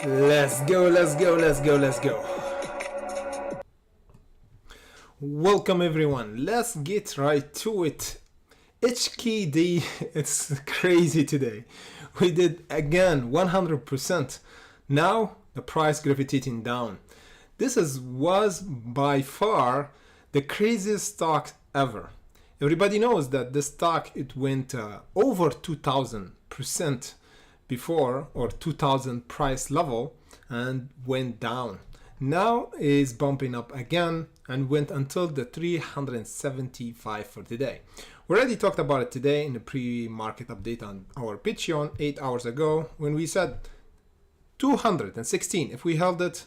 Let's go, let's go, let's go, let's go. Welcome everyone, let's get right to it. HKD, it's crazy today. We did again 100%. Now the price gravitating down. This was by far the craziest stock ever. Everybody knows that this stock, it went over 2000% before, or 2000 price level, and went down. Now is bumping up again and went until the 375 for today. We already talked about it today in the pre-market update on our Patreon 8 hours ago when we said 216. If we held it,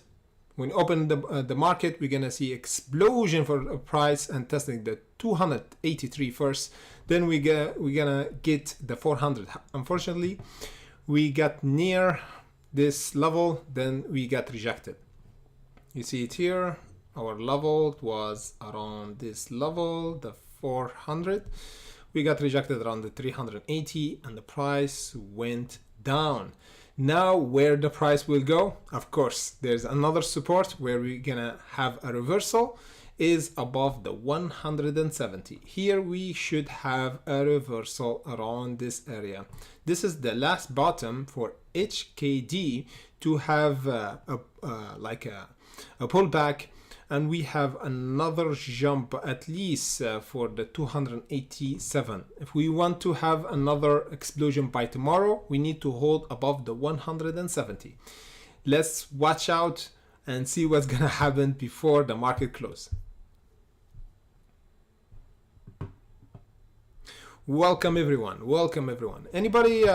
when we open the market, we're gonna see explosion for a price and testing the 283 first. Then we're gonna get the 400. Unfortunately, we got near this level, then we got rejected. You see it here, our level was around this level, the 400. We got rejected around the 380 and the price went down. Now where the price will go, of course, there's another support where we're gonna have a reversal, is above the 170. Here we should have a reversal around this area. This is the last bottom for HKD to have like a pullback, and we have another jump at least for the 287. If we want to have another explosion by tomorrow, we need to hold above the 170. Let's watch out and see what's gonna happen before the market close. Welcome everyone, welcome everyone. Anybody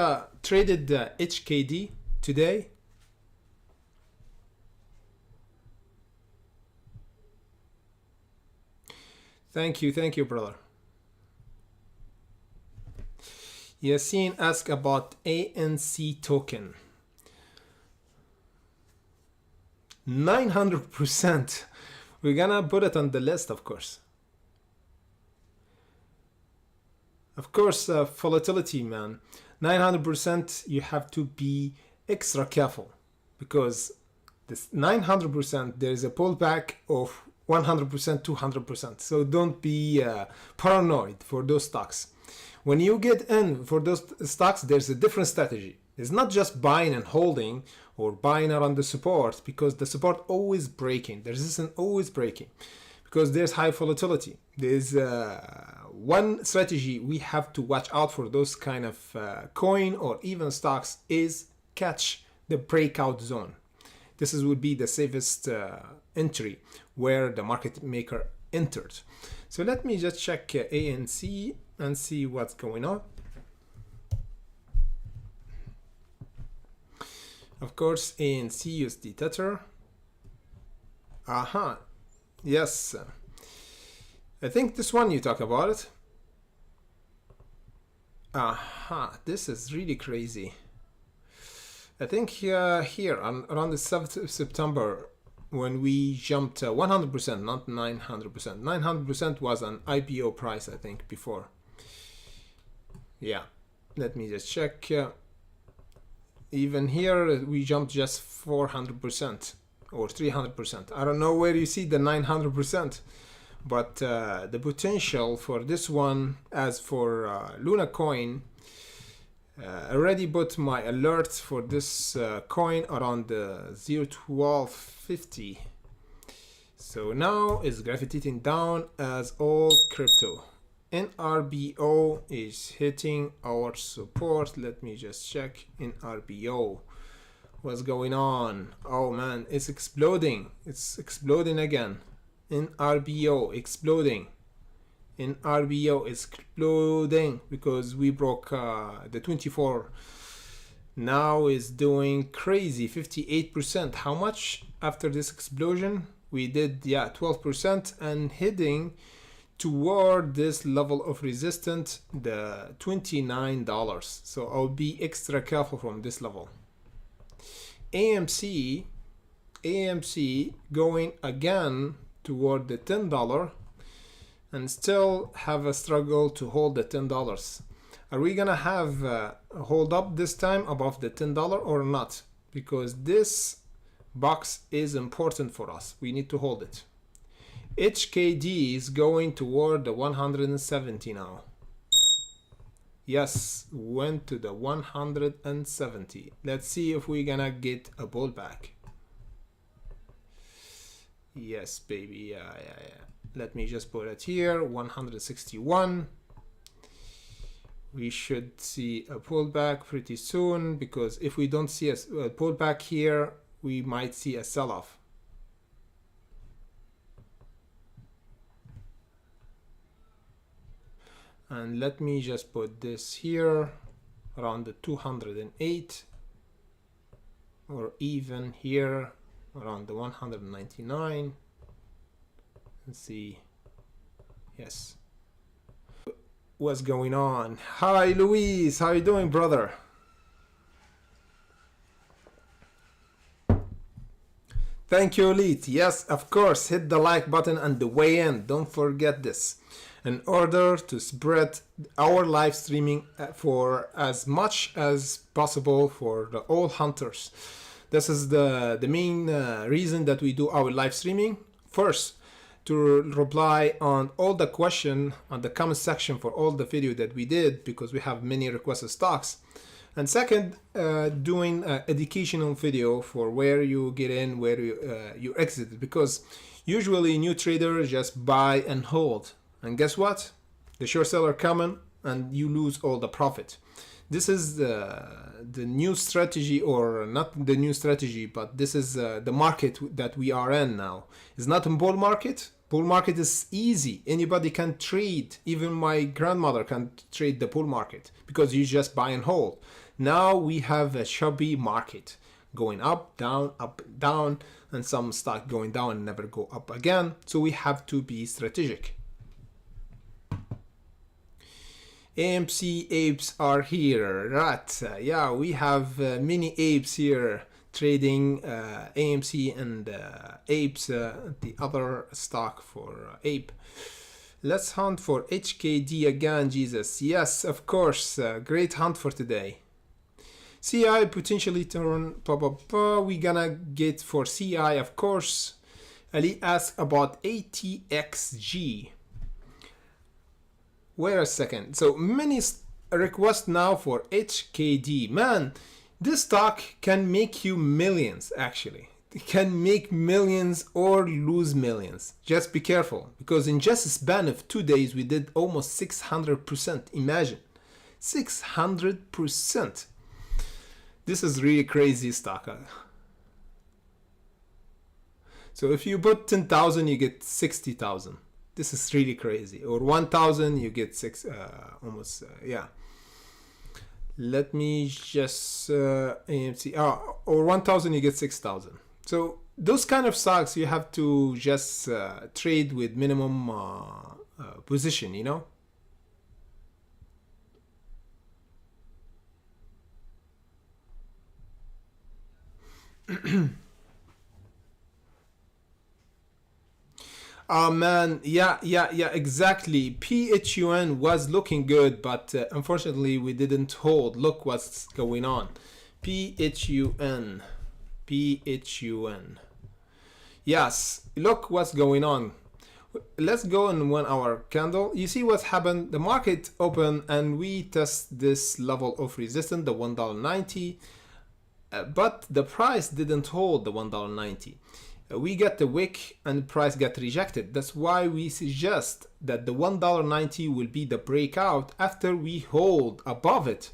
traded HKD today? Thank you, brother. Yassine asked about ANC token. 900%. We're gonna put it on the list, of course. Of course, volatility, man. 900%, you have to be extra careful because this 900%, there is a pullback of 100%, 200%. So don't be paranoid for those stocks. When you get in for those stocks, there's a different strategy. It's not just buying and holding or buying around the support, because the support always breaking. The resistance always breaking because there's high volatility. There's one strategy we have to watch out for those kind of coin or even stocks is catch the breakout zone. This would be the safest entry where the market maker entered. So let me just check ANC and see what's going on. Of course, ANC USD Tether. Aha, yes. I think this one you talk about it. Aha, this is really crazy. I think here around the 7th of September, when we jumped 100%, not 900%. 900% was an IPO price, I think, before. Yeah, let me just check. Even here, we jumped just 400% or 300%. I don't know where you see the 900%, but the potential for this one, as for Luna coin, already put my alert for this coin around the 0.1250. So now it's gravitating down as all crypto. NRBO is hitting our support. Let me just check NRBO. What's going on? Oh man, it's exploding. It's exploding again. NRBO exploding. NRBO is exploding because we broke the 24. Now is doing crazy 58%. How much after this explosion? We did 12% and heading toward this level of resistance, the $29. So I'll be extra careful from this level. AMC going again toward the $10 and still have a struggle to hold the $10. Are we gonna have a hold up this time above the $10 or not? because this box is important for us. We need to hold it. HKD is going toward the 170 now. Yes, went to the 170. Let's see if we're gonna get a pullback. Yes, baby. Yeah. Let me just put it here, 161. We should see a pullback pretty soon, because if we don't see a pullback here, we might see a sell-off. And let me just put this here around the 208, or even here around the 199. Let's see. Yes. What's going on? Hi Luis, how you doing, brother? Thank you, Elite. Yes, of course, hit the like button and the way in. Don't forget this. In order to spread our live streaming for as much as possible for all hunters. This is the main reason that we do our live streaming. First, to reply on all the question on the comment section for all the video that we did, because we have many requested stocks. And second, doing an educational video for where you get in, where you exit, because usually new traders just buy and hold. And guess what? The short seller coming and you lose all the profit. This is the new strategy, or not the new strategy, but this is the market that we are in now. It's not a bull market. Bull market is easy. Anybody can trade. Even my grandmother can trade the bull market, because you just buy and hold. Now we have a choppy market going up, down, and some stock going down and never go up again. So we have to be strategic. AMC apes are here, right? Yeah, we have many apes here trading AMC and apes, the other stock for ape. Let's hunt for HKD again, Jesus. Yes, of course, great hunt for today. CI potentially turn, we gonna get for CI, of course. Ali asked about ATXG. Wait a second. So many requests now for HKD. Man, this stock can make you millions, actually. It can make millions or lose millions. Just be careful, because in just a span of 2 days, we did almost 600%. Imagine, 600%. This is really crazy stock. So if you put 10,000, you get 60,000. This is really crazy. Or 1,000, you get almost, yeah. Let me just AMC. Or 1,000, you get 6,000. So those kind of stocks, you have to just trade with minimum position, you know. Oh man, yeah, exactly. PHUN was looking good, but unfortunately we didn't hold. Look what's going on. PHUN. Yes, look what's going on. Let's go in 1 hour candle. You see what's happened? The market opened and we test this level of resistance, the $1.90, but the price didn't hold the $1.90. We get the wick and the price got rejected. That's why we suggest that the $1.90 will be the breakout after we hold above it.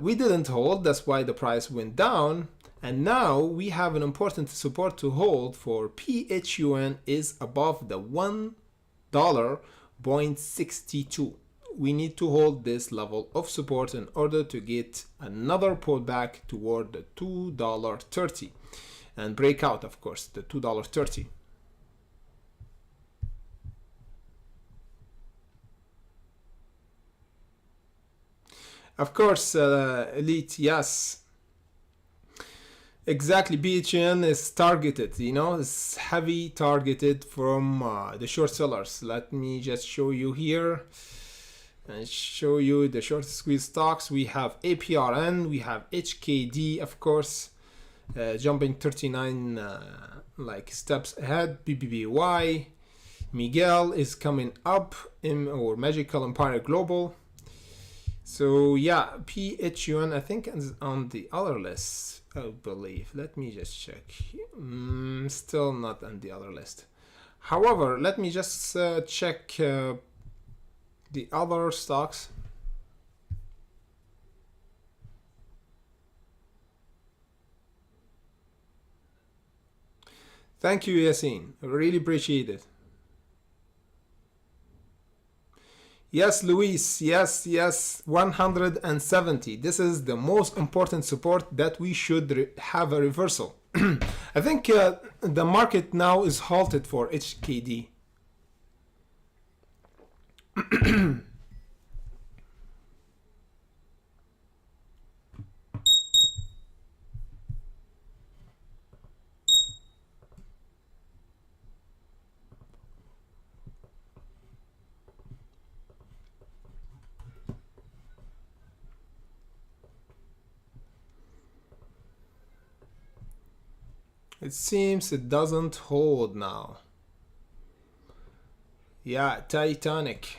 We didn't hold, that's why the price went down. And now we have an important support to hold for PHUN is above the $1.62. We need to hold this level of support in order to get another pullback toward the $2.30. And break out, of course, the $2.30. Of course, Elite, yes. Exactly, BHN is targeted, you know, it's heavy targeted from the short sellers. Let me just show you here. and show you the short squeeze stocks. We have APRN, we have HKD, of course, jumping 39 like steps ahead. BBBY, Miguel is coming up in or Magical Empire Global. So yeah, PHUN I think is on the other list, I believe. Let me just check. Still not on the other list. However, let me just check the other stocks. Thank you, Yassine. I really appreciate it. Yes, Luis. Yes. 170. This is the most important support that we should have a reversal. I think the market now is halted for HKD. It seems it doesn't hold now. Yeah, Titanic.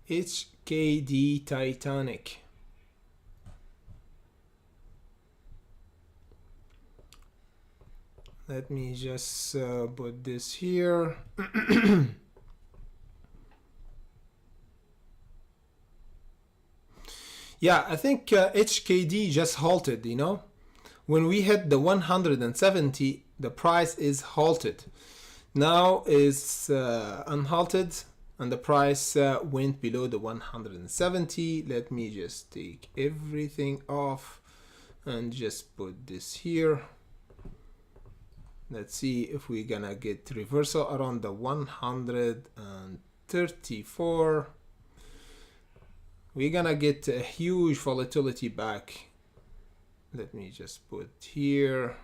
HKD Titanic. Let me just put this here. Yeah, I think HKD just halted, you know. When we hit the 170, the price is halted. Now is unhalted and the price went below the 170. Let me just take everything off and just put this here. Let's see if we're gonna get reversal around the 134. We're gonna get a huge volatility back. Let me just put here.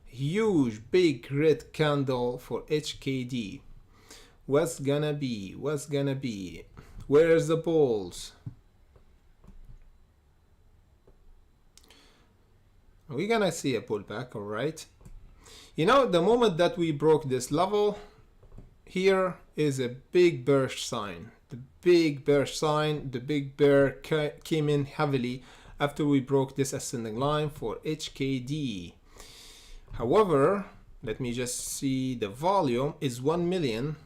Huge big red candle for HKD. What's gonna be? Where's the balls? We're gonna see a pullback, all right? You know, the moment that we broke this level, here is a big bearish sign. The big bearish sign, the big bear came in heavily after we broke this ascending line for HKD. However, let me just see, the volume is 1 million.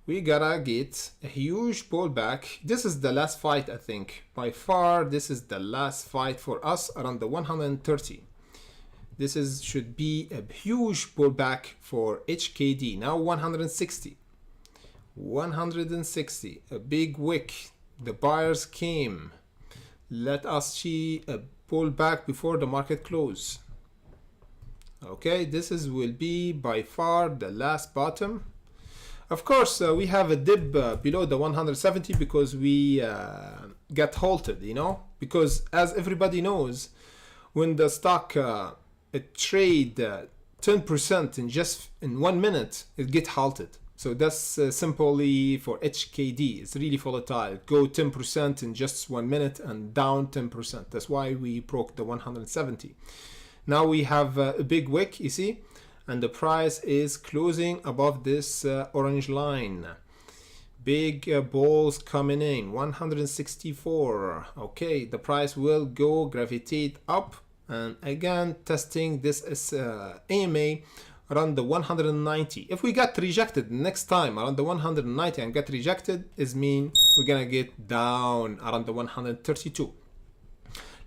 We gotta get a huge pullback. This is the last fight, I think. By far, this is the last fight for us around the 130. This should be a huge pullback for HKD. Now 160. 160. A big wick. The buyers came. Let us see a pullback before the market close. Okay, this will be by far the last bottom. Of course, we have a dip below the 170 because we got halted, you know, because as everybody knows, when the stock it trade 10% in 1 minute, it get halted. So that's simply for HKD. It's really volatile. Go 10% in just 1 minute and down 10%. That's why we broke the 170. Now we have a big wick, you see, and the price is closing above this orange line. Big balls coming in, 164. Okay, the price will go gravitate up. And again, testing this AMA around the 190. If we got rejected next time around the 190 and get rejected, is mean we're gonna get down around the 132.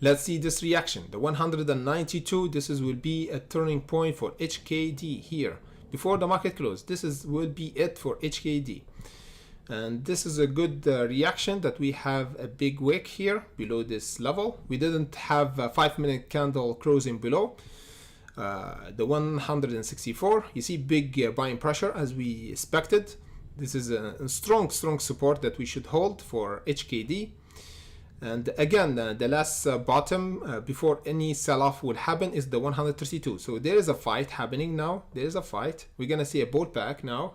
Let's see this reaction. The 192, this will be a turning point for HKD here. Before the market close, will be it for HKD. And this is a good reaction that we have a big wick here below this level. We didn't have a 5-minute candle closing below the 164. You see big buying pressure as we expected. This is a strong support that we should hold for HKD. And again, the last bottom before any sell-off will happen is the 132. So there is a fight happening now. There is a fight. We're gonna see a pullback now.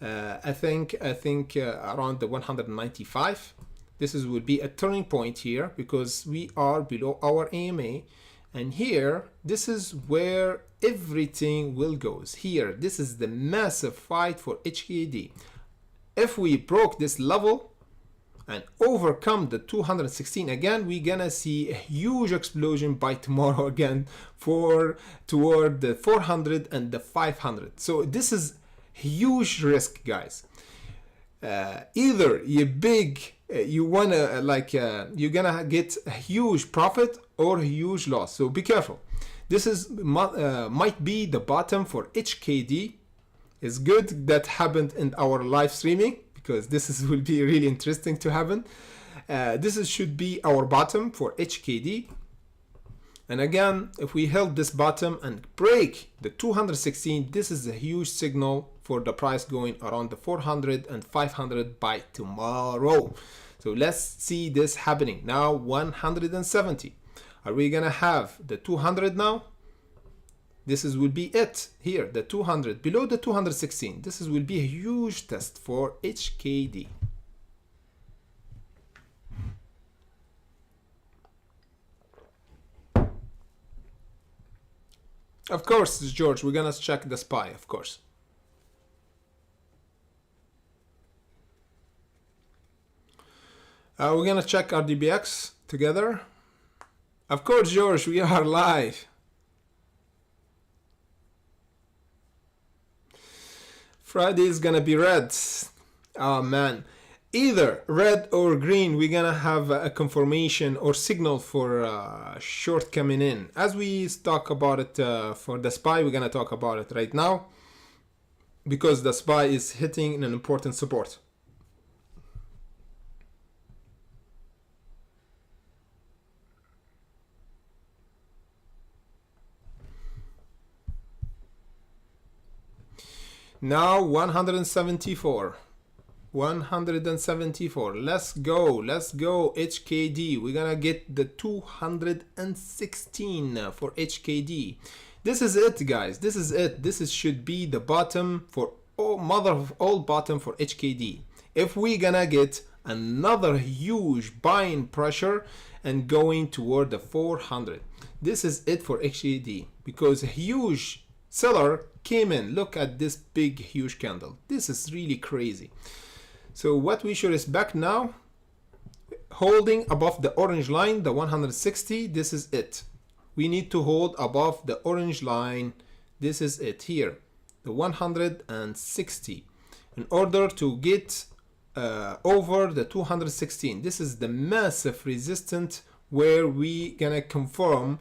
I think around the 195. This will be a turning point here because we are below our AMA, and here this is where everything will goes. Here, this is the massive fight for HKD. If we broke this level and overcome the 216 again, we're gonna see a huge explosion by tomorrow again toward the 400 and the 500. So this is huge risk, guys. Either you wanna you're gonna get a huge profit or a huge loss. So be careful. This is might be the bottom for HKD. It's good that happened in our live streaming, because this will be really interesting to happen. Should be our bottom for HKD. And again, if we held this bottom and break the 216, this is a huge signal for the price going around the 400 and 500 by tomorrow. So let's see this happening. Now 170. Are we gonna have the 200 now? This will be it here, the 200 below the 216. This will be a huge test for HKD. Of course, George, we're gonna check the SPY, of course. We're gonna check our DBX together. Of course, George, we are live. Friday is gonna be red. Oh man, either red or green, we're gonna have a confirmation or signal for short coming in. As we talk about it for the SPY, we're gonna talk about it right now because the SPY is hitting an important support. Now 174. 174. Let's go HKD. We're gonna get the 216 for HKD. This is it, guys. This is it. Should be the bottom for mother of all bottom for HKD. If we gonna get another huge buying pressure and going toward the 400, this is it for HKD, because a huge seller came in. Look at this big huge candle. This is really crazy. So what we should expect now, holding above the orange line, the 160, this is it. We need to hold above the orange line. This is it here, the 160, in order to get over the 216. This is the massive resistance where we gonna confirm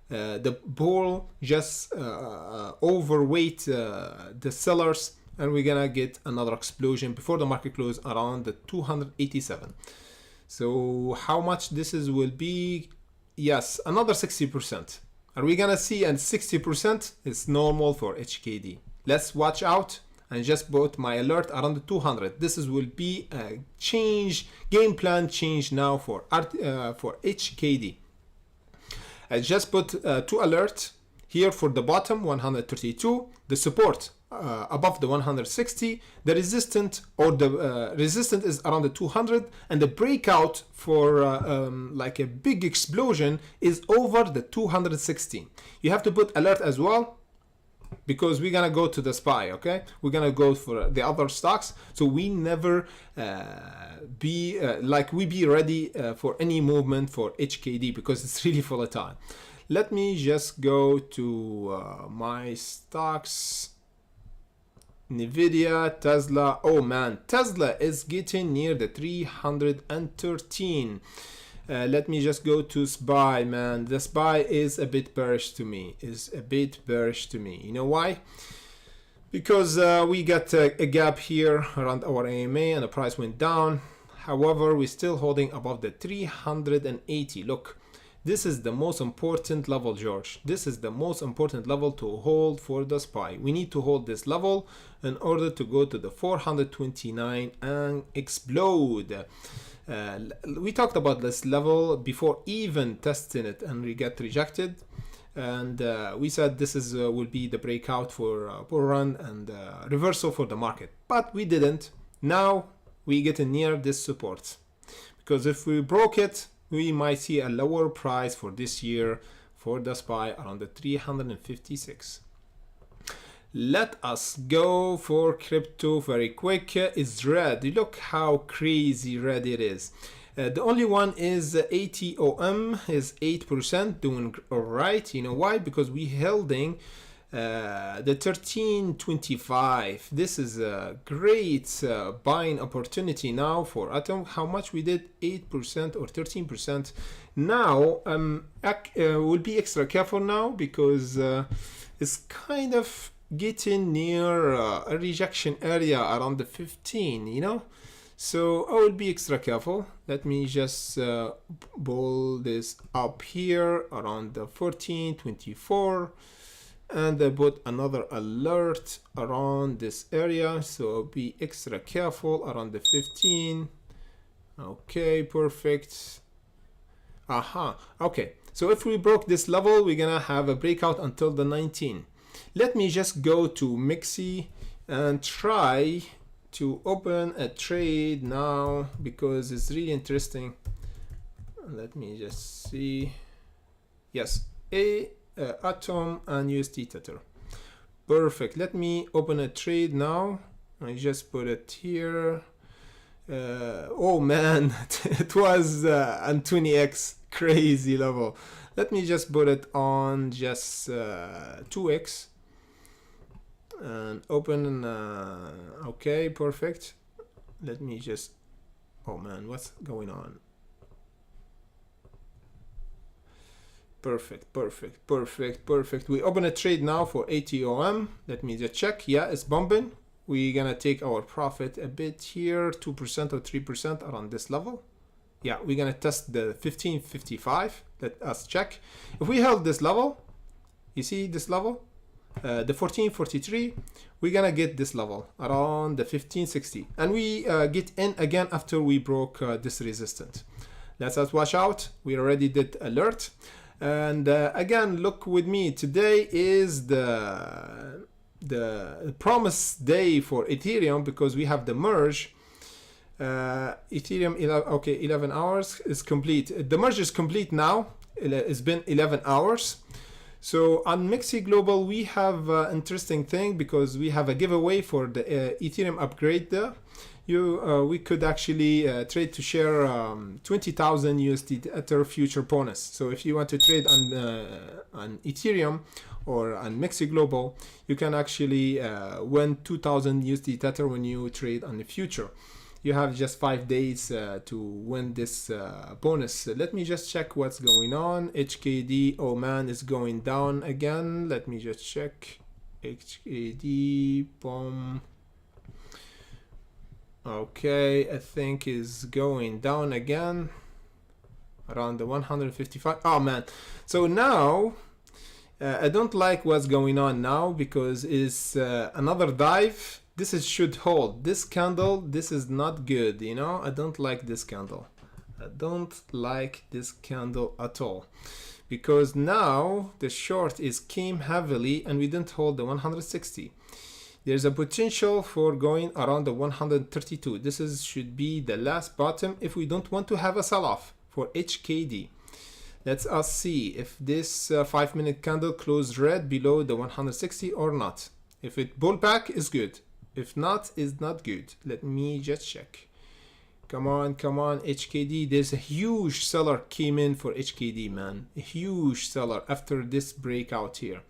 the bull just overweight the sellers, and we're gonna get another explosion before the market close around the 287. So how much this will be? Yes, another 60%. Are we gonna see? And 60% is normal for HKD. Let's watch out, and just put my alert around the 200. This will be a game plan change now for HKD. I just put two alerts here for the bottom 132, the support above the 160, the resistance or the resistance is around the 200, and the breakout for like a big explosion is over the 216. You have to put alert as well, because we're gonna go to the SPY. Okay, we're gonna go for the other stocks, so we never be ready for any movement for HKD, because it's really volatile. Let me just go to my stocks. Nvidia, Tesla. Oh man, Tesla is getting near the 313. Let me just go to SPY, man. The SPY is a bit bearish to me. You know why? Because we got a gap here around our AMA and the price went down. However, we're still holding above the 380. Look, this is the most important level, George. This is the most important level to hold for the SPY. We need to hold this level in order to go to the 429 and explode. We talked about this level before even testing it, and we get rejected. And we said this is will be the breakout for bull run and reversal for the market, but we didn't. Now we get near this support, because if we broke it, we might see a lower price for this year for the SPY around the 356. Let us go for crypto very quick. It's red. Look how crazy red it is. The only one is ATOM is 8%, doing all right. You know why? Because we holding the 1325. This is a great buying opportunity now for Atom. How much we did? 8% or 13%. Now we'll be extra careful now, because it's kind of getting near a rejection area around the 15, you know. So I will be extra careful. Let me just pull this up here around the 14.24, and I put another alert around this area. So I'll be extra careful around the 15. Okay, perfect. Aha. Okay. So if we broke this level, we're gonna have a breakout until the 19. Let me just go to Mixi and try to open a trade now, because it's really interesting. Let me just see. Yes, Atom and USD Tether. Perfect. Let me open a trade now. I just put it here. Oh man, it was on 20x, crazy level. Let me just put it on just 2x and open. Okay, perfect. Let me just, oh man, what's going on? Perfect, perfect, perfect, perfect. We open a trade now for ATOM. Let me just check. Yeah, it's bumping. We're gonna take our profit a bit here, 2% or 3% around this level. Yeah, we're gonna test the 1555. Let us check. If we held this level, you see this level, the 1443, we're gonna get this level around the 1560, and we get in again after we broke this resistance. Let us watch out. We already did alert. And again, look with me. Today is the promise day for Ethereum, because we have the merge. Ethereum 11 hours is complete. The merge is complete now. It's been 11 hours. So on Mixi Global, we have interesting thing, because we have a giveaway for the Ethereum upgrade there. We could actually trade to share 20,000 USD Ether future bonus. So if you want to trade on Ethereum or on Mixi Global, you can actually win 2,000 USD Tether when you trade on the future. You have just 5 days to win this bonus. Let me just check what's going on. HKD, oh man, is going down again. Let me just check. HKD, boom. Okay, I think is going down again around the 155. Oh man, so now I don't like what's going on now, because it's another dive. This is should hold this candle. This is not good, you know. I don't like this candle. I don't like this candle at all, because now the short is came heavily and we didn't hold the 160. There's a potential for going around the 132. This is should be the last bottom if we don't want to have a sell-off for HKD. Let's us see if this 5-minute candle closed red below the 160 or not. If it pull back is good. If not, is not good. Let me just check. Come on, come on, HKD. There's a huge seller came in for HKD, man. A huge seller after this breakout here.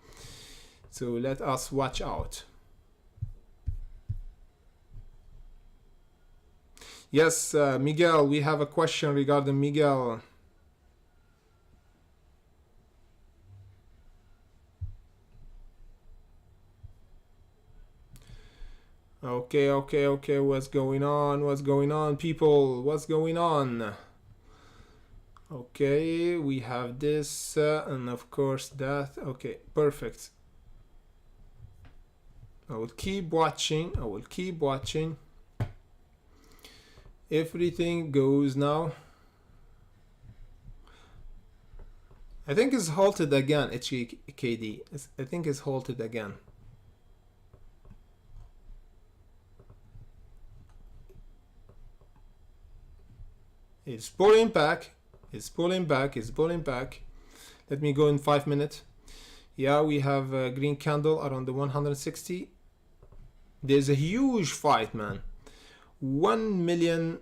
So let us watch out. Yes, Miguel, we have a question regarding Miguel. Okay, what's going on? What's going on, people? What's going on? Okay, we have this, and of course that. Okay, perfect. I will keep watching. Everything goes now. I think it's halted again. HKD. I think it's halted again. It's pulling back. It's pulling back. It's pulling back. Let me go in 5 minutes. Yeah, we have a green candle around the 160. There's a huge fight, man. 1 million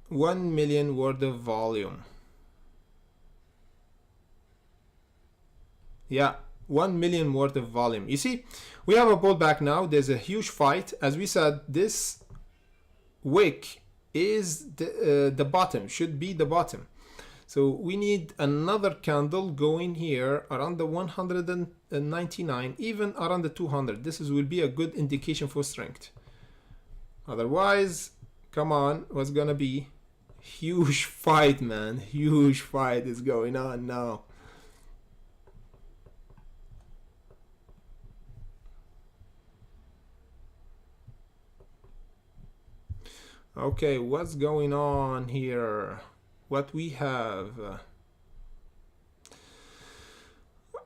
worth of volume. Yeah, 1 million worth of volume. You see, we have a pullback now. There's a huge fight. As we said, this wick is the bottom, should be the bottom. So we need another candle going here around the 199, even around the 200. This will be a good indication for strength. Otherwise, come on, what's gonna be? Huge fight, man. Huge fight is going on now. Okay, what's going on here? What we have?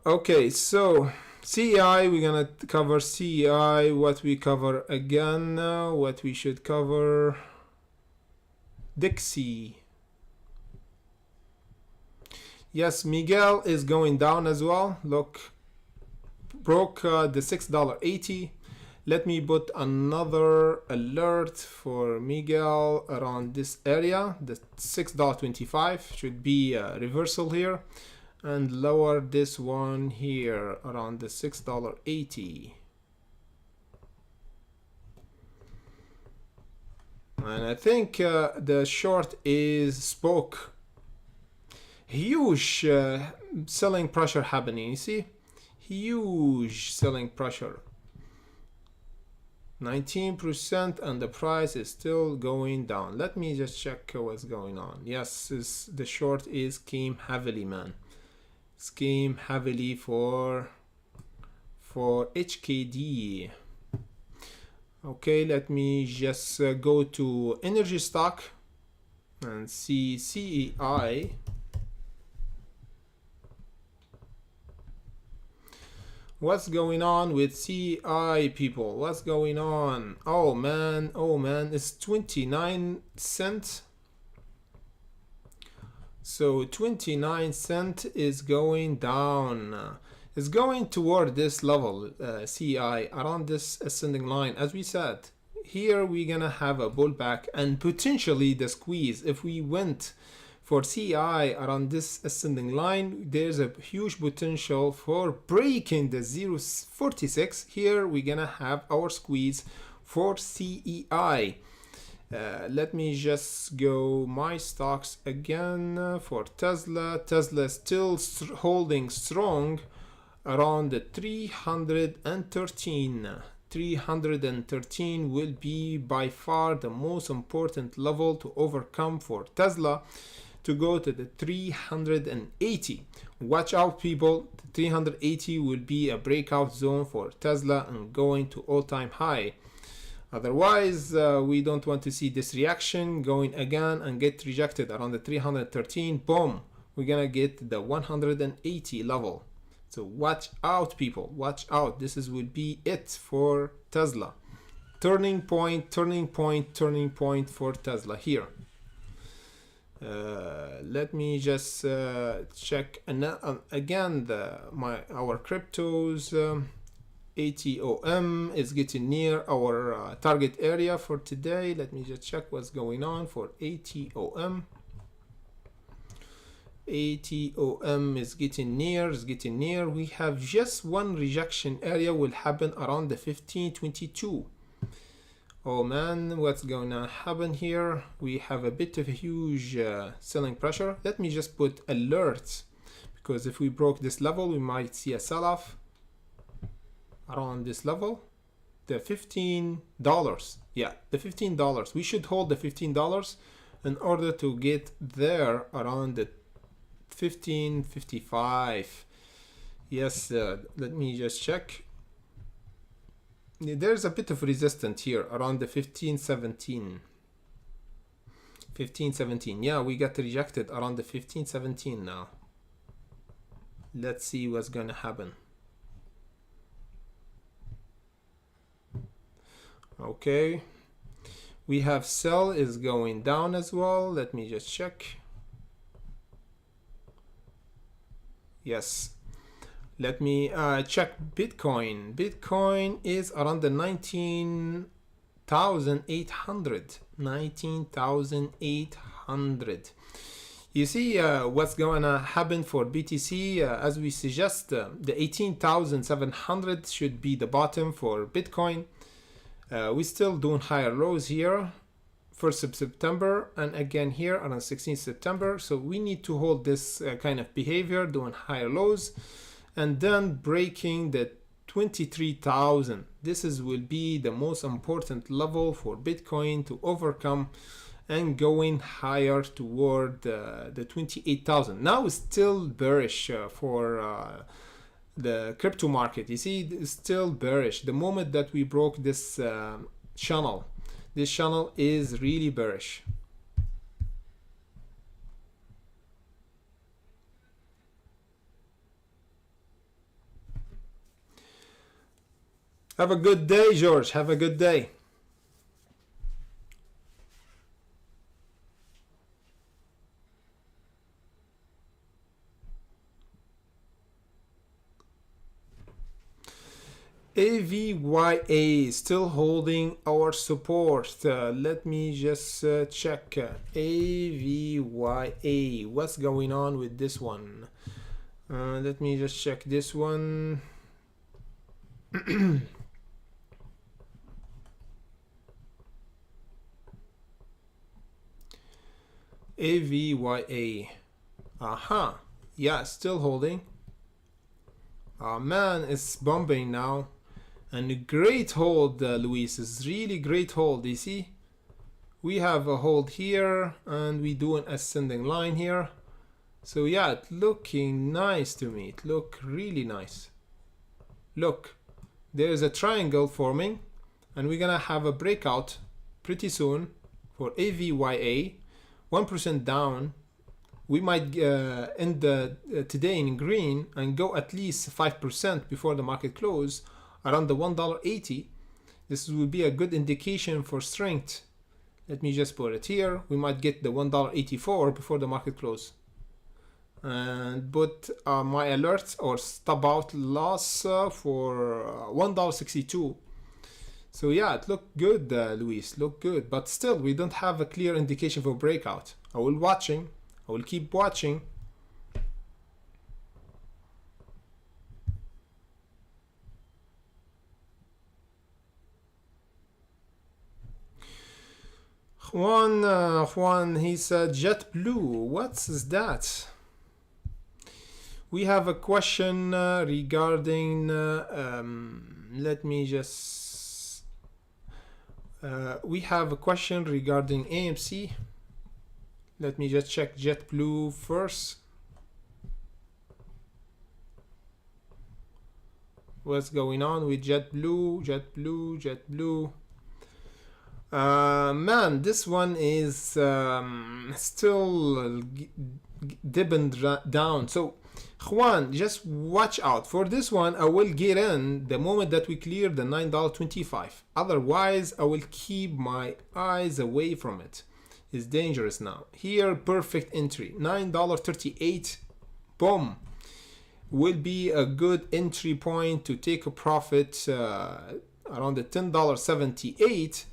Okay, so CEI, we're gonna cover CEI. What we cover again? What we should cover? Dixie. Yes, Miguel is going down as well. Look, broke the $6.80. Let me put another alert for Miguel around this area. The $6.25 should be a reversal here, and lower this one here around the $6.80. And I think the short is spoke. Huge selling pressure happening. You see, huge selling pressure. 19%, and the price is still going down. Let me just check what's going on. Yes, the short is came heavily, man. Came heavily for HKD. Okay, let me just go to energy stock and see CEI. What's going on with CI, people? What's going on? Oh man, it's 29 cents. So 29 cents is going down. It's going toward this level, CI, around this ascending line. As we said, here we're gonna have a pullback and potentially the squeeze. If we went for CI around this ascending line, there's a huge potential for breaking the 0.46. Here we're gonna have our squeeze for CEI. Let me just go my stocks again for Tesla. Tesla still holding strong around the 313. 313 will be by far the most important level to overcome for Tesla to go to the 380. Watch out, people. The 380 will be a breakout zone for Tesla and going to all-time high. Otherwise, we don't want to see this reaction going again and get rejected around the 313. Boom, we're gonna get the 180 level. So watch out, people. Watch out. This will be it for Tesla. Turning point for Tesla here. Let me just check again our cryptos. ATOM is getting near our target area for today. Let me just check what's going on for ATOM. ATOM is getting near. We have just one rejection area will happen around the 1522. Oh man, what's going to happen here? We have a bit of a huge selling pressure. Let me just put alerts, because if we broke this level, we might see a sell-off around this level. The $15. Yeah, the $15. We should hold the $15 in order to get there around the 15.55. Yes, let me just check. There's a bit of resistance here around the 15.17. 1517. Yeah, we got rejected around the 1517 now. Let's see what's gonna happen. Okay, we have sell is going down as well. Let me just check. Yes, let me check Bitcoin. Bitcoin is around the 19,800. 19,800. You see what's gonna happen for BTC, as we suggest, the 18,700 should be the bottom for Bitcoin. We're still doing higher lows here, 1st of September, and again here on 16th September. So we need to hold this kind of behavior, doing higher lows, and then breaking the 23,000. This will be the most important level for Bitcoin to overcome and going higher toward the 28,000. Now it's still bearish for the crypto market. You see, it's still bearish. The moment that we broke this channel, this channel is really bearish. Have a good day, George. Have a good day. AVYA still holding our support. Let me just check. AVYA, what's going on with this one? Let me just check this one. AVYA. Aha. Yeah, still holding. Man, it's bumping now. And a great hold, Luis. Is really great hold. You see? We have a hold here, and we do an ascending line here. So yeah, it's looking nice to me. It look really nice. Look, there's a triangle forming, and we're gonna have a breakout pretty soon for AVYA. 1% down. We might end today in green and go at least 5% before the market close around the $1.80. This will be a good indication for strength. Let me just put it here. We might get the $1.84 before the market close. And put my alerts or stop out loss for $1.62. So yeah, it looked good, Luis, looked good. But still, we don't have a clear indication for breakout. I will watching. I will keep watching. Juan, he said JetBlue. What is that? We have a question regarding. Let me just. We have a question regarding AMC. Let me just check JetBlue first. What's going on with JetBlue? JetBlue. Man, this one is still dipping down. So, Juan, just watch out. For this one, I will get in the moment that we clear the $9.25. Otherwise, I will keep my eyes away from it. It's dangerous now. Here, perfect entry. $9.38. Boom. Will be a good entry point to take a profit around the $10.78.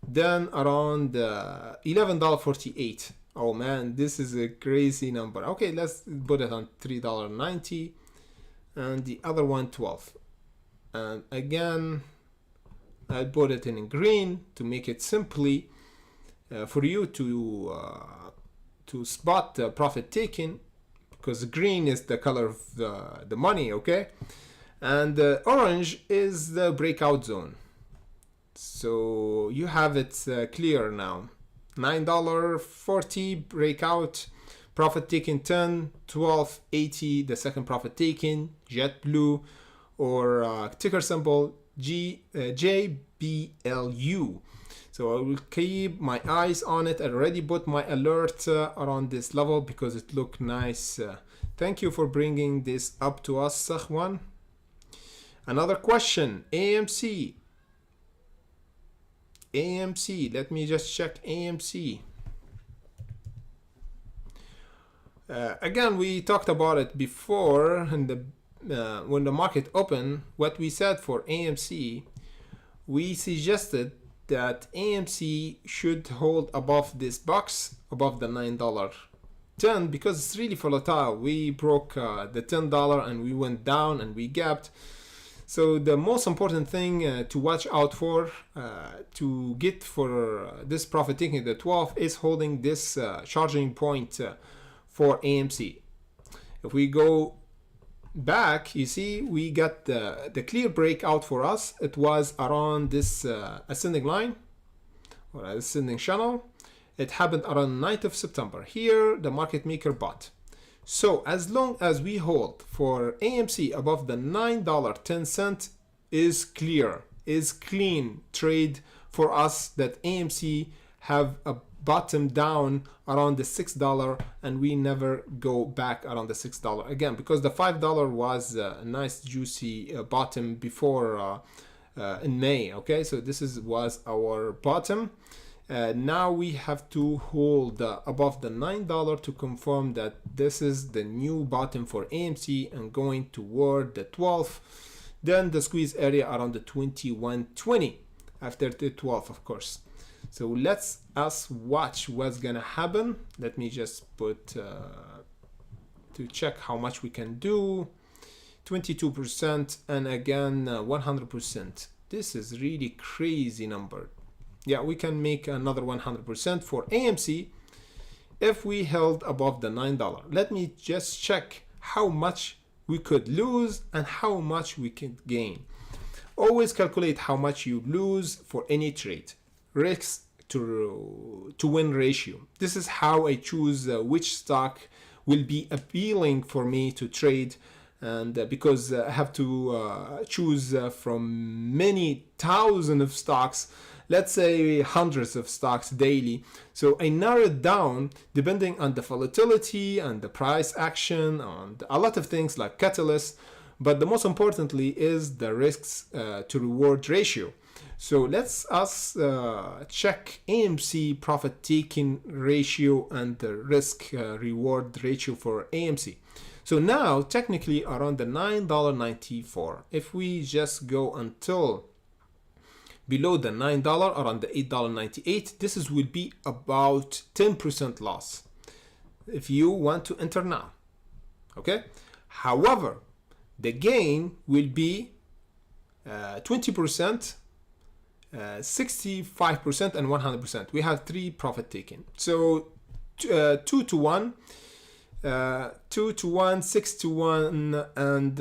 Then around $11.48. Oh man, this is a crazy number. Okay, let's put it on $3.90 and the other one 12. And again, I put it in green to make it simply for you to spot the profit taken, because green is the color of the money, okay? And orange is the breakout zone. So you have it clear now. $9.40 breakout, profit taken 10, $12.80 the second profit taken, JetBlue, or ticker symbol JBLU. So I will keep my eyes on it. I already put my alert around this level because it looked nice. Thank you for bringing this up to us, Sahwan. Another question, AMC. AMC, let me just check AMC. Again, we talked about it before in the when the market opened. What we said for AMC, we suggested that AMC should hold above this box, above the $9.10, because it's really volatile. We broke the $10 and we went down and we gapped. So the most important thing to watch out for, to get for this profit taking the 12, is holding this charging point for AMC. If we go back, you see we got the clear breakout for us. It was around this ascending line or ascending channel. It happened around 9th of September. Here the market maker bought. So as long as we hold for AMC above the $9.10 is clear, is clean trade for us, that AMC have a bottom down around the $6 and we never go back around the $6 again, because the $5 was a nice juicy bottom before in May. Okay, so this was our bottom. Now we have to hold above the $9 to confirm that this is the new bottom for AMC and going toward the 12. Then the squeeze area around the 21.20 after the 12, of course. So let's us watch what's gonna happen. Let me just put to check how much we can do. 22% and again 100%. This is really crazy number. Yeah, we can make another 100% for AMC if we held above the $9. Let me just check how much we could lose and how much we can gain. Always calculate how much you lose for any trade. Risk to win ratio. This is how I choose which stock will be appealing for me to trade, and because I have to choose from many thousands of stocks, let's say hundreds of stocks daily. So I narrow it down depending on the volatility and the price action and a lot of things like catalysts, but the most importantly is the risks to reward ratio. So let's us check AMC profit taking ratio and the risk reward ratio for AMC. So now technically around the $9.94. If we just go until below the $9, around the $8.98, this will be about 10% loss if you want to enter now. Okay. However, the gain will be 20%. 65% and 100%. We have 3 profit taken. So 2 to 1, 2 to 1, 6 to 1, and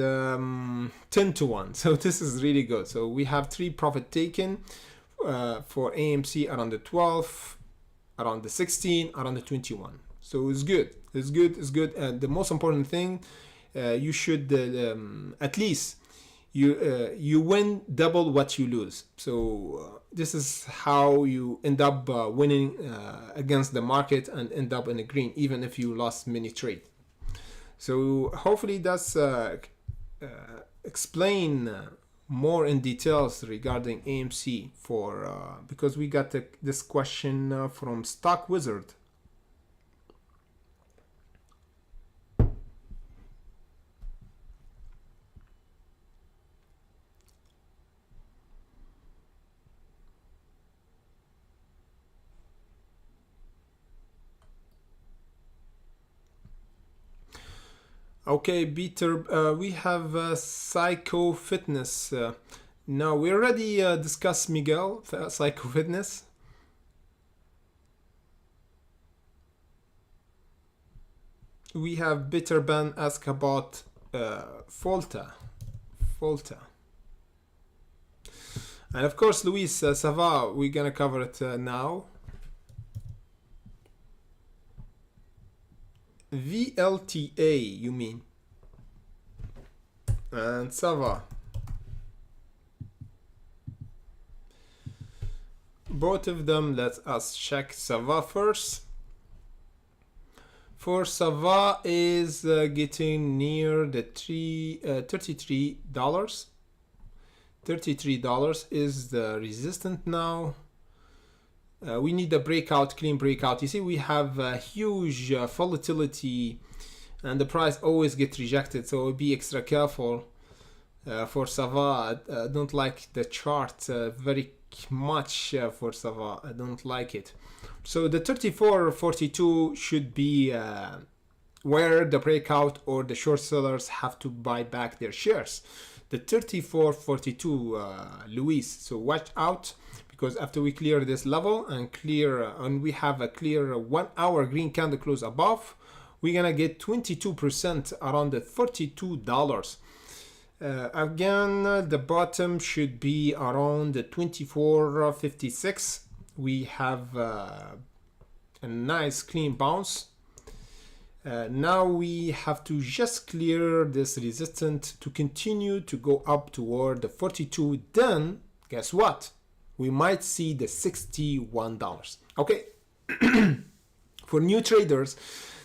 10 to 1. So this is really good. So we have 3 profit taken for AMC around the 12, around the 16, around the 21. So it's good. It's good. It's good. And the most important thing, you should at least you win double what you lose. So this is how you end up winning against the market and end up in the green, even if you lost many trades. So hopefully that's explain more in details regarding AMC for because we got this question from Stock Wizard. Okay, Peter, we have Psycho Fitness. Now, we already discussed Miguel, Psycho Fitness. We have Peter Ben ask about Volta. And of course, Luis, Sava, we're gonna cover it now. VLTA, you mean? And Sava. both of them. Let us check Sava first. For Sava is getting near the $33. $33 is the resistance now. We need a breakout, clean breakout. You see, we have a huge volatility, and the price always gets rejected, so be extra careful. For Sava, I don't like the chart very much for Sava. I don't like it. So the 34.42 should be where the breakout or the short sellers have to buy back their shares. The 34.42, Luis. So watch out, because after we clear this level and we have a clear 1 hour green candle close above, we're gonna get 22% around the $42. Again, the bottom should be around the 24.56. We have a nice clean bounce. Now we have to just clear this resistance to continue to go up toward the 42. Then guess what? We might see the $61. Okay. For new traders,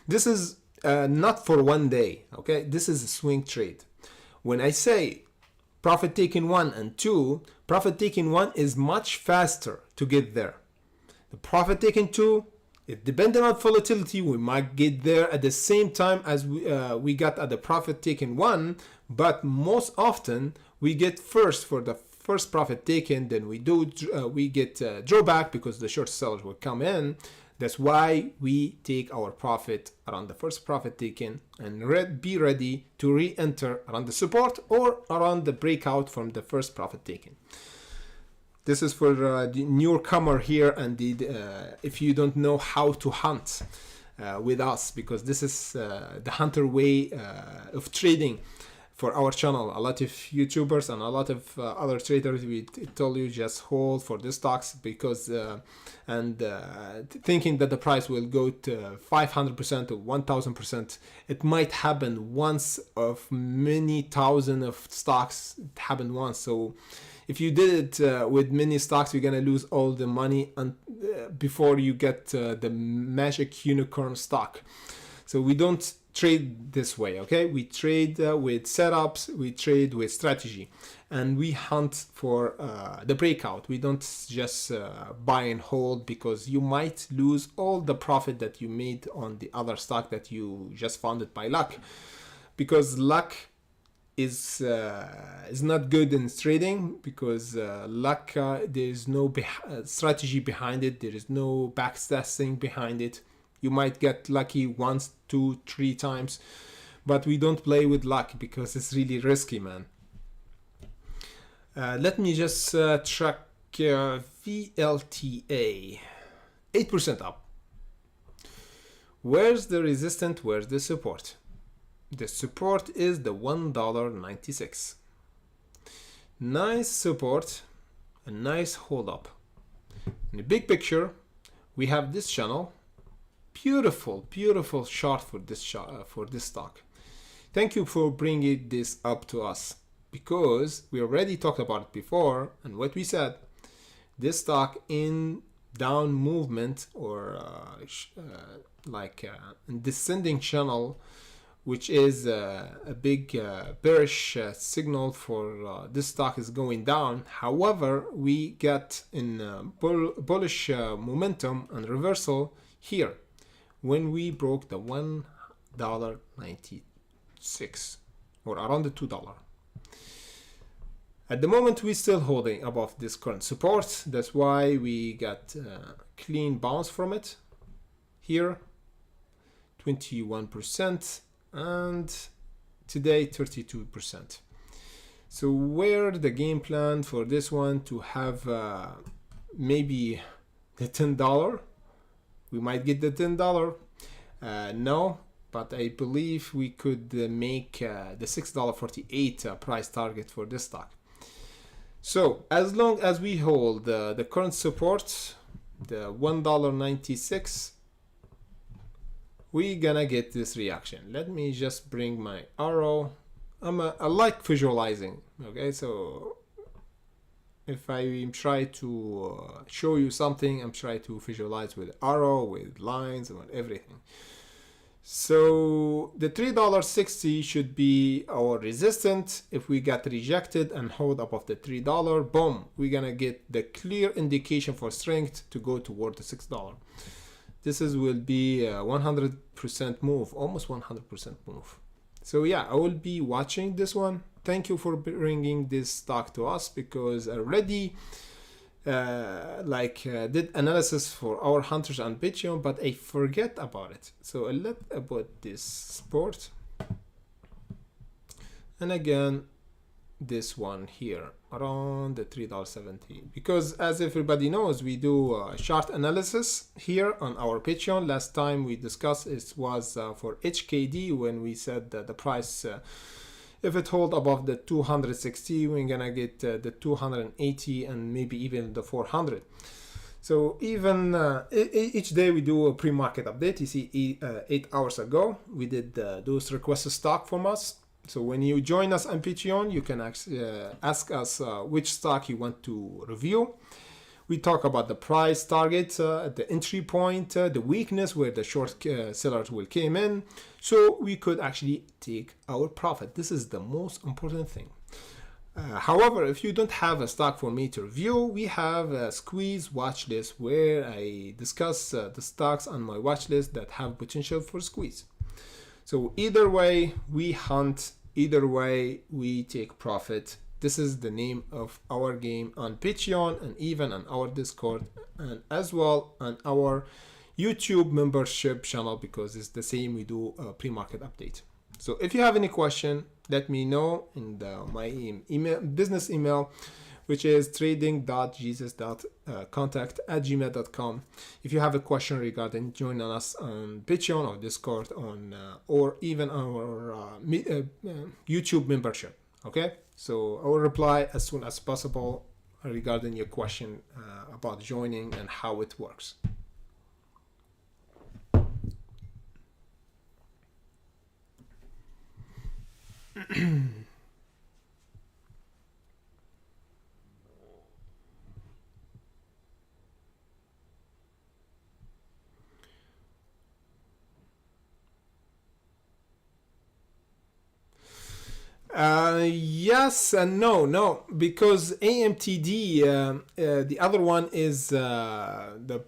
this is not for one day. Okay, this is a swing trade. When I say profit taking 1 and 2, profit taking 1 is much faster to get there. The profit taking 2, it depending on volatility, we might get there at the same time as we got at the profit taking 1, but most often we get first for the first profit taken, then we get drawback because the short sellers will come in. That's why we take our profit around the first profit taken and be ready to re-enter around the support or around the breakout from the first profit taken. This is for the newcomer here, and if you don't know how to hunt with us, because this is the hunter way of trading. For our channel, a lot of YouTubers and a lot of other traders, we tell you just hold for the stocks because thinking that the price will go to 500% or 1000%. It might happen once of many thousand of stocks. It happened once. So if you did it with many stocks, you're gonna lose all the money before you get the magic unicorn stock. So we don't trade this way, okay? We trade with setups, we trade with strategy, and we hunt for the breakout. We don't just buy and hold, because you might lose all the profit that you made on the other stock that you just found it by luck, because luck is not good in trading, because luck there is no strategy behind it, there is no backtesting behind it. You might get lucky once, 2, 3 times, but we don't play with luck because it's really risky, man. Let me just track VLTA, 8% up. Where's the resistance? Where's the support? The support is the $1.96. Nice support, a nice hold up. In the big picture, we have this channel. Beautiful chart for this stock. Thank you for bringing this up to us, because we already talked about it before, and what we said, this stock in down movement or descending channel, which is a big bearish signal for this stock is going down. However, we get in bullish momentum and reversal here when we broke the $1.96 or around the $2. At the moment, we're still holding above this current support. That's why we got clean bounce from it here, 21%, and today 32%. So where the game plan for this one to have maybe the $10? We might get the $10. No, but I believe we could make the $6.48 price target for this stock. So as long as we hold the current support, the $1.96, we're gonna get this reaction. Let me just bring my arrow. I like visualizing. Okay, so If I try to show you something, I'm trying to visualize with arrow, with lines, and with everything. So the $3.60 should be our resistance. If we get rejected and hold above the $3, boom, we're gonna get the clear indication for strength to go toward the $6. This will be a 100% move, almost 100% move. So yeah, I will be watching this one. Thank you for bringing this stock to us, because I already did analysis for our hunters on Patreon, but I forget about it. So I let about this sport, and again this one here around the $3.70, because as everybody knows, we do chart analysis here on our Patreon. Last time we discussed it was for HKD, when we said that the price if it hold above the 260, we're gonna get the 280 and maybe even the 400. So even each day we do a pre-market update. You see 8 hours ago we did those requested stock from us. So when you join us on Patreon, you can ask us which stock you want to review. We talk about the price target, the entry point, the weakness where the short sellers will came in, so we could actually take our profit. This is the most important thing. However, if you don't have a stock for me to review, we have a squeeze watch list where I discuss the stocks on my watch list that have potential for squeeze. So either way we hunt, either way we take profit. This is the name of our game on Patreon, and even on our Discord, and as well on our YouTube membership channel, because it's the same. We do a pre-market update. So if you have any question, let me know in my business email, which is trading.jesus.contact@gmail.com. If you have a question regarding joining us on Patreon or Discord or even our YouTube membership. Okay, so I will reply as soon as possible regarding your question about joining and how it works. Yes and no, because AMTD, the other one is the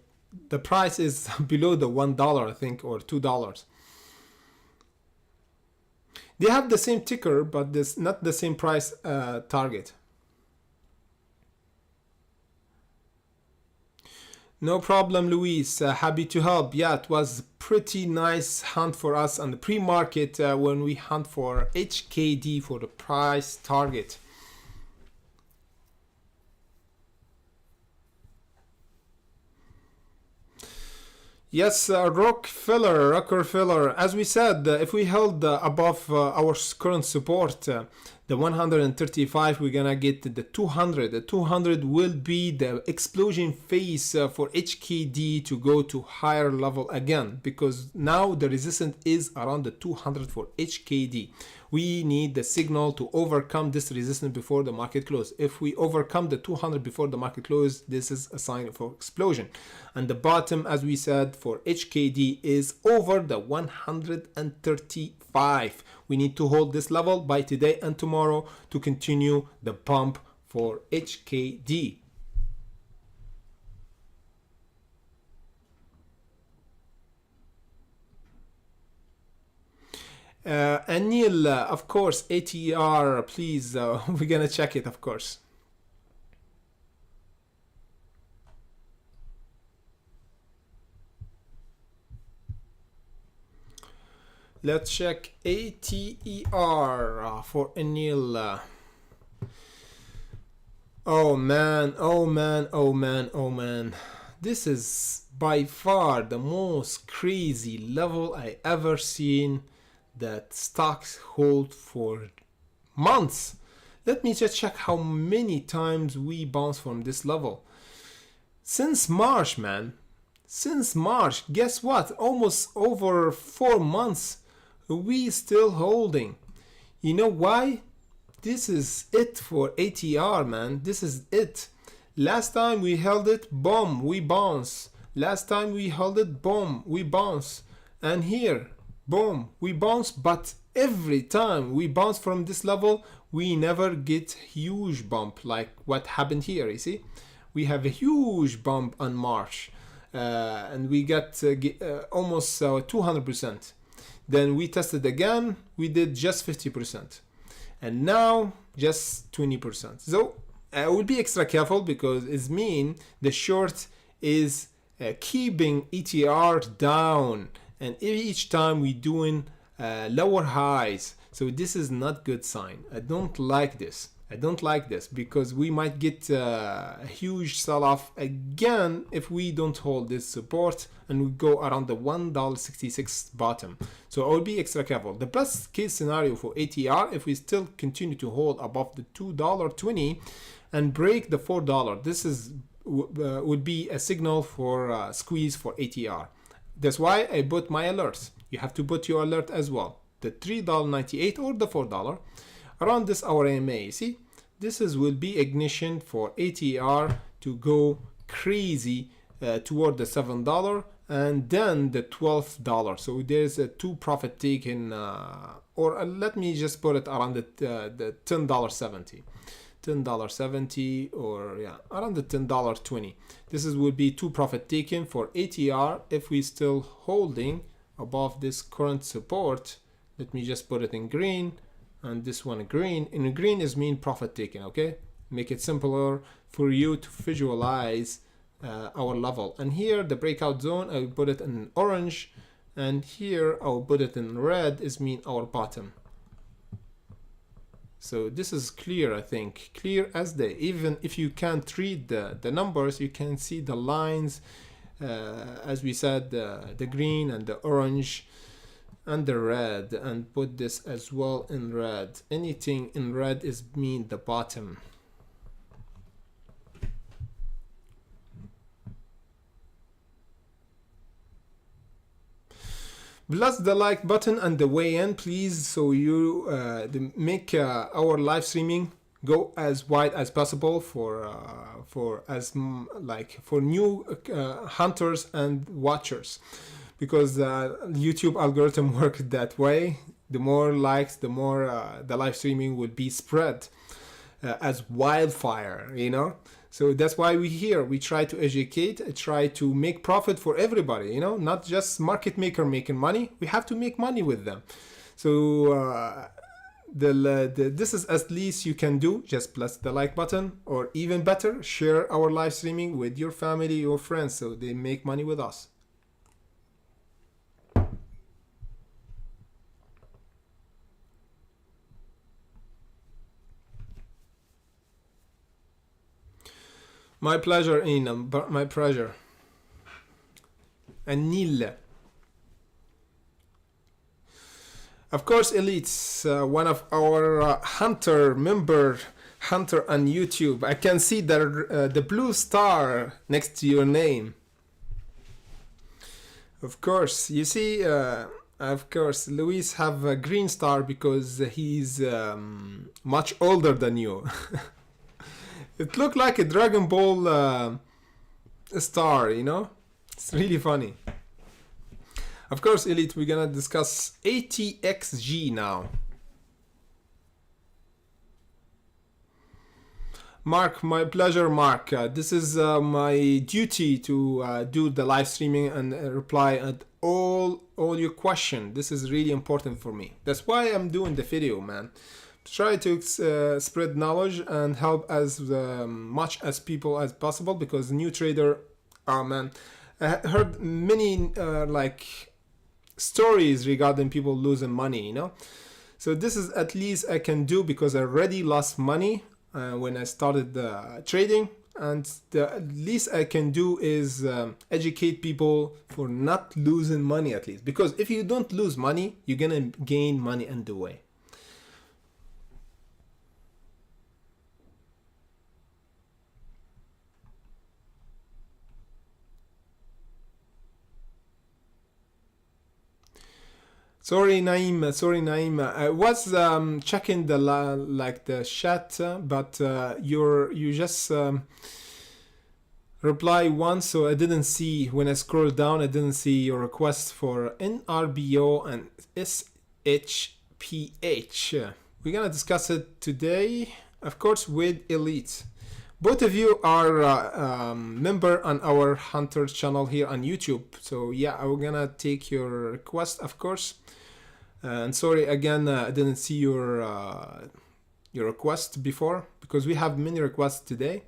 price is below the $1, I think, or $2. They have the same ticker, but this not the same price target. No problem, Luis. Happy to help. Yeah, it was pretty nice hunt for us on the pre-market when we hunt for HKD for the price target. Yes, Rockefeller. As we said, if we held above our current support, the 135, we're gonna get the 200. The 200 will be the explosion phase for HKD to go to higher level again, because now the resistance is around the 200 for HKD. We need the signal to overcome this resistance before the market close. If we overcome the 200 before the market close, this is a sign for explosion. And the bottom, as we said, for HKD is over the 135. We need to hold this level by today and tomorrow to continue the pump for HKD. Anil, of course, ATR, please, we're gonna check it, of course. Let's check ATER for Anil. Oh man. This is by far the most crazy level I ever seen that stocks hold for months. Let me just check how many times we bounce from this level. Since March, man. Since March. Guess what? Almost over 4 months. We still holding. You know why? this is it for ATR, man. This is it. Last time we held it, boom, we bounce. Last time we held it, boom, we bounce. And here, boom, we bounce. But every time we bounce from this level, we never get huge bump like what happened here. You see, we have a huge bump on March, and we got almost 200%. Then we tested again, we did just 50%, and now just 20%. So I will be extra careful because it means the short is keeping ETR down, and each time we doing lower highs. So this is not good sign. I don't like this. I don't like this because we might get a huge sell-off again if we don't hold this support and we go around the $1.66 bottom. So I will be extra careful. The best case scenario for ATR, if we still continue to hold above the $2.20 and break the $4, this is would be a signal for squeeze for ATR. That's why I put my alerts. You have to put your alert as well. The $3.98 or the $4 around this hour AMA. See, this will be ignition for ATR to go crazy toward the $7 and then the $12. So there's a 2 profit taken, or let me just put it around the $10.70. $10.70 or yeah, around the $10.20. This will be 2 profit taken for ATR if we still holding above this current support. Let me just put it in green, and this one green. In green is mean profit taken. Okay, make it simpler for you to visualize our level. And here the breakout zone, I will put it in orange, and here I'll put it in red is mean our bottom. So this is clear, I think, clear as day. Even if you can't read the numbers, you can see the lines, as we said, the green and the orange and the red, and put this as well in red. Anything in red is mean the bottom. Bless the like button and the way in, please, so you make our live streaming go as wide as possible for new hunters and watchers, because YouTube algorithm works that way. The more likes, the more the live streaming will be spread as wildfire, you know. So that's why we try to educate, try to make profit for everybody, you know, not just market maker making money. We have to make money with them. So this is at least you can do. Just press the like button, or even better, share our live streaming with your family or friends so they make money with us. My pleasure, Inam. My pleasure. And Neil. Of course, Elite's one of our hunter on YouTube. I can see the blue star next to your name. Of course, you see. Of course, Luis have a green star because he's much older than you. It looked like a Dragon Ball star, you know? It's really funny. Of course, Elite, we're gonna discuss ATXG now. Mark, my pleasure, Mark. This is my duty to do the live streaming and reply at all your questions. This is really important for me. That's why I'm doing the video, man. Try to spread knowledge and help as much as people as possible, because new trader, oh man, I heard many stories regarding people losing money, you know. So this is at least I can do, because I already lost money when I started trading, and the least I can do is educate people for not losing money, at least, because if you don't lose money, you're gonna gain money on the way. Sorry, Naim. Sorry, Naim. I was checking the chat, but you just reply once, so I didn't see. When I scrolled down, I didn't see your request for NRBO and SHPH. We're gonna discuss it today, of course, with Elite. Both of you are member on our Hunters channel here on YouTube. So yeah, I'm gonna take your request, of course. And sorry again, I didn't see your request before because we have many requests today.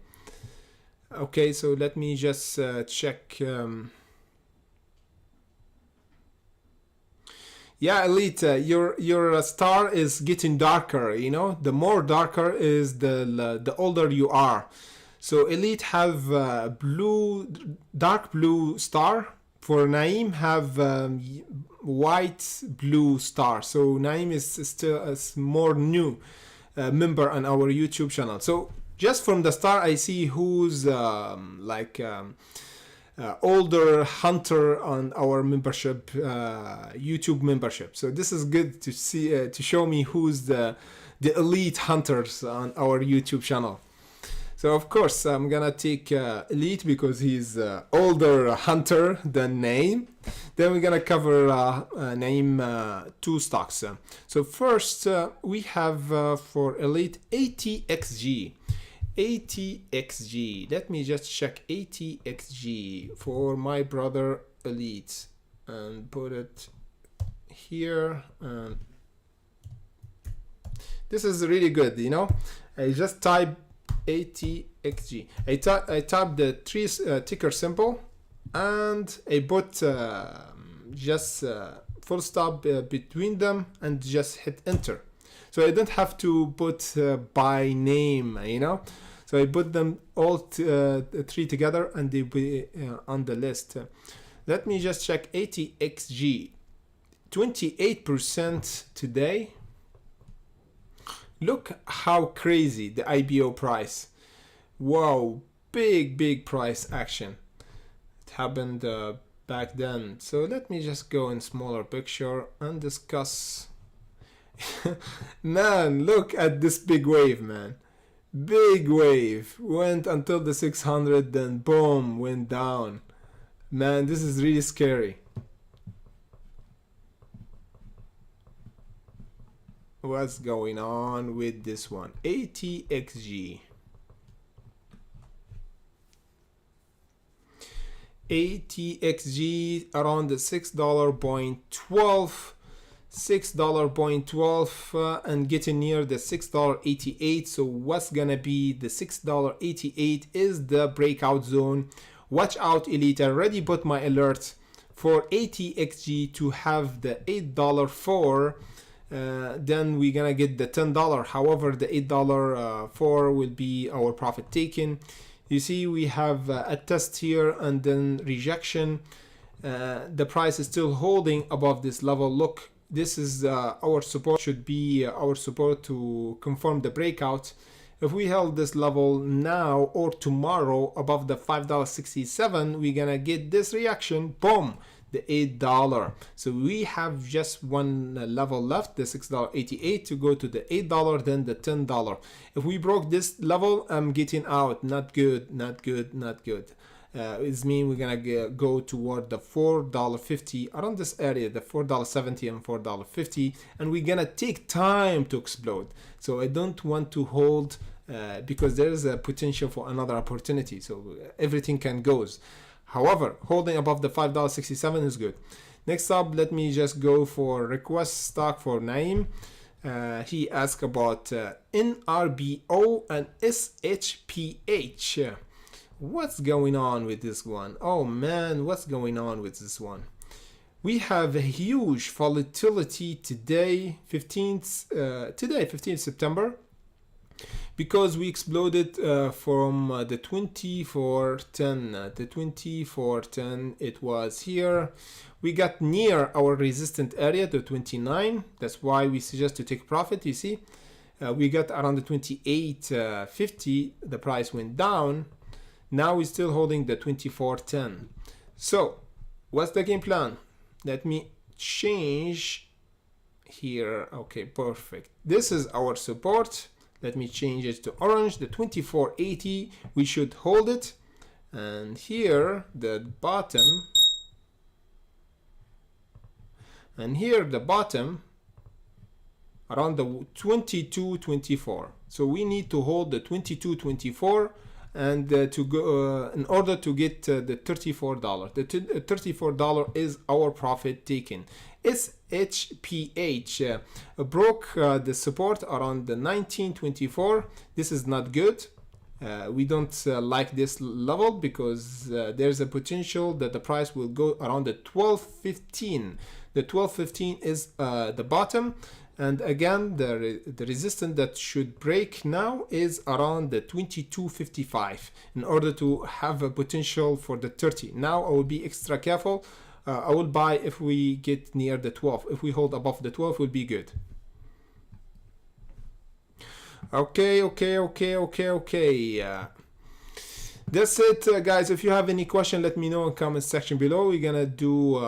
Okay, so let me just check. Yeah, Elite, your star is getting darker. You know, the more darker is the older you are. So Elite have dark blue star. For Naim have white blue star. So Naim is still a more new member on our YouTube channel. So just from the star, I see who's older hunter on our membership, YouTube membership. So this is good to see, to show me who's the elite hunters on our YouTube channel. So of course I'm gonna take Elite because he's older hunter than Naim. Then we're gonna cover Naim two stocks. So first we have for Elite ATXG. ATXG. Let me just check ATXG for my brother Elite and put it here. And this is really good, you know. I just type ATXG. I type the three ticker symbol and I put just full stop between them and just hit enter. So I don't have to put by name, you know. So I put them all three together and they be on the list. Let me just check ATXG. 28% today. Look how crazy the IPO price. Wow, big price action. It happened back then. So let me just go in smaller picture and discuss. Man, look at this big wave, man. Big wave. Went until the 600, then boom, went down. Man, this is really scary. What's going on with this one? ATXG. ATXG around the $6.12. $6.12 and getting near the $6.88. So what's gonna be the $6.88 is the breakout zone. Watch out, Elite. I already put my alert for ATXG to have the $8.04. Then we're gonna get the $10. However, the $8.04 will be our profit taken. You see, we have a test here and then rejection. The price is still holding above this level. Look, this is our support, should be our support to confirm the breakout. If we held this level now or tomorrow above the $5.67, we're gonna get this reaction, boom, the $8. So we have just one level left, the $6.88 to go to the $8, then the $10. If we broke this level, I'm getting out. Not good, not good, not good. It means we're gonna go toward the $4.50 around this area, the $4.70 and $4.50, and we're gonna take time to explode. So I don't want to hold because there is a potential for another opportunity. So everything can goes. However, holding above the $5.67 is good. Next up, let me just go for request stock for Naim. He asked about NRBO and SHPH. What's going on with this one? Oh man, what's going on with this one? We have a huge volatility today, 15th September, because we exploded from the 2410. The 2410, it was here. We got near our resistant area, the 29. That's why we suggest to take profit. You see, we got around the 2850. The price went down. Now we're still holding the 2410. So what's the game plan? Let me change here. Okay, perfect. This is our support. Let me change it to orange, the 2480. We should hold it. And here the bottom, and here the bottom around the 2224. So we need to hold the 2224 and to go in order to get the $34. The $34 is our profit taken. SHPH broke the support around the 1924. This is not good. We don't like this level because there's a potential that the price will go around the 1215. The 1215 is the bottom, and again the resistance that should break now is around the 2255 in order to have a potential for the 30. Now I will be extra careful. I will buy if we get near the 12. If we hold above the 12, will be good. Okay. That's it, guys. If you have any question, let me know in the comment section below. We're gonna do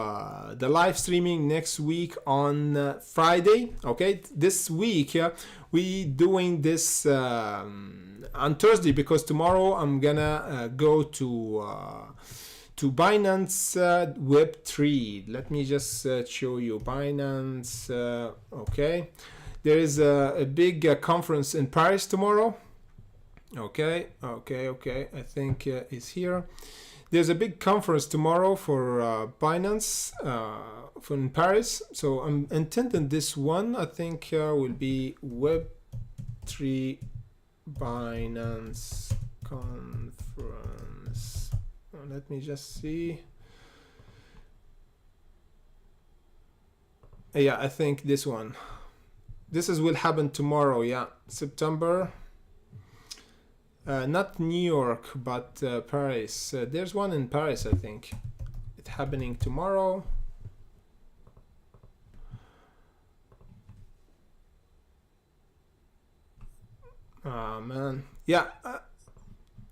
the live streaming next week on Friday. Okay, this week we doing this on Thursday because tomorrow I'm gonna go to Binance Web3. Let me just show you Binance. Okay. There is a big conference in Paris tomorrow. Okay. I think it's here. There's a big conference tomorrow for Binance in Paris. So I'm intending this one. I think will be Web3 Binance conference. Let me just see. Yeah, I think this one. This will happen tomorrow, yeah, September. Not New York, but Paris. There's one in Paris, I think. It's happening tomorrow. Oh, man. Yeah.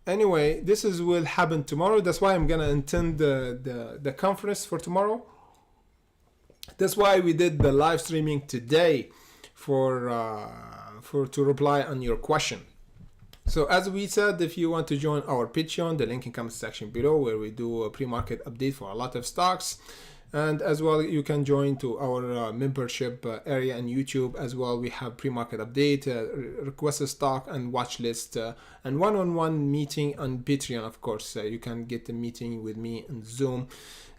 Anyway, will happen tomorrow. That's why I'm gonna attend the conference for tomorrow. That's why we did the live streaming today. To reply on your question. So as we said, if you want to join our Patreon, the link in comment section below, where we do a pre-market update for a lot of stocks, and as well you can join to our membership area on YouTube as well. We have pre-market update, request a stock and watch list, and one-on-one meeting on Patreon. Of course, you can get a meeting with me on Zoom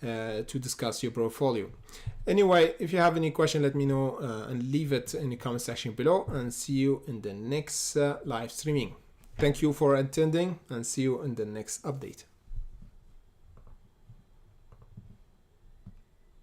to discuss your portfolio. Anyway, if you have any question, let me know and leave it in the comment section below, and see you in the next live streaming. Thank you for attending, and see you in the next update.